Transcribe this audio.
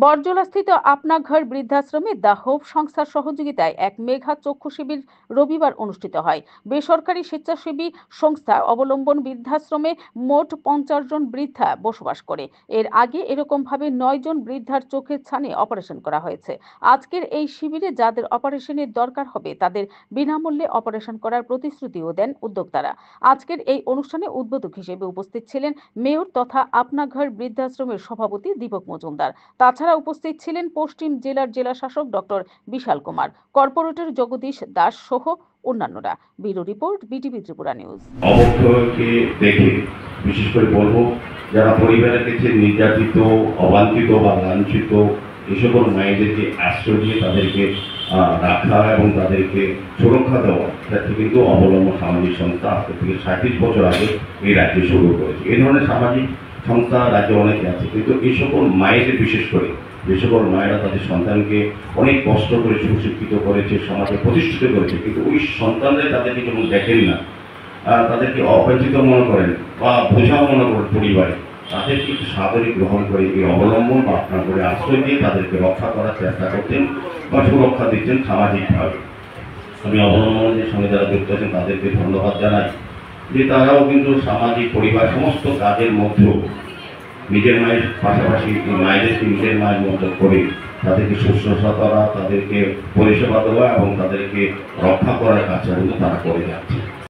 বরজলাস্থিত আপনা ঘর বৃদ্ধাশ্রমে দ্য হোপ সংস্থার সহযোগিতায় এক মেঘা চক্ষু শিবির রবিবার অনুষ্ঠিত হয়। বেসরকারি স্বেচ্ছাসেবী সংস্থা অবলম্বন বৃদ্ধাশ্রমে মোট 50 জন বৃদ্ধা বসবাস করে। এর আগে এরকমভাবে 9 জন বৃদ্ধার চোখের ছানি অপারেশন করা হয়েছে। আজকের এই শিবিরে যাদের অপারেশনের দরকার হবে তাদের বিনামূল্যে অপারেশন করার প্রতিশ্রুতিও দেন উদ্যোক্তারা। আজকের এই অনুষ্ঠানে উদ্বোধক হিসেবে উপস্থিত ছিলেন মেয়র তথা আপনা ঘর বৃদ্ধাশ্রমের সভাপতি দীপক মজুমদার। তাছাড়া উপস্থিত ছিলেন পশ্চিম জেলার জেলাশাসক ডক্টর বিশাল কুমার, কর্পোরেটর জগদীশ দাস সহ অন্যান্যরা। Bureau report, BTV Tripura news. অবক্ষয়কে দেখে বিশেষ করে বলবো, যারা পরিবারের কাছে নির্যাতিত, অবাঞ্ছিত বা লাঞ্ছিত এই সকল মায়েদেরকে আশ্রয় দিয়ে তাদেরকে রাখা এবং তাদেরকে সুরক্ষা দেওয়া, সেটা কিন্তু অবলম্বন সামাজিক সংস্থা আজ থেকে 37 বছর আগে এই রাজ্যে শুরু করেছে। এই ধরনের সামাজিক সংস্থা রাজ্যে অনেকে আছে, কিন্তু এই সকল মায়েদের বিশেষ করে যে সকল মায়েরা তাদের সন্তানকে অনেক কষ্ট করে সুশিক্ষিত করেছে, সমাজে প্রতিষ্ঠিত করেছে, কিন্তু ওই সন্তানদের তাদেরকে যখন দেখেন না, তাদেরকে অপরিচিত মনে করেন বা বোঝা মনে করেন পরিবারে, তাদেরকে একটু সাদরে গ্রহণ করে এই অবলম্বন বা আপনার করে আশ্রয় দিয়ে তাদেরকে রক্ষা করার চেষ্টা করতেন বা সুরক্ষা দিচ্ছেন সামাজিকভাবে। আমি অবলম্বনের সঙ্গে যারা যুক্ত আছেন তাদেরকে ধন্যবাদ জানাই যে তারাও কিন্তু সামাজিক পরিবার সমস্ত কাজের মধ্যেও নিজের মায়ের পাশাপাশি মায়েদেরকে নিজের মায়ের মতো করে তাদেরকে শুশ্রূষা করা, তাদেরকে পরিষেবা দেওয়া এবং তাদেরকে রক্ষা করার কাজটা কিন্তু তারা করে যাচ্ছে।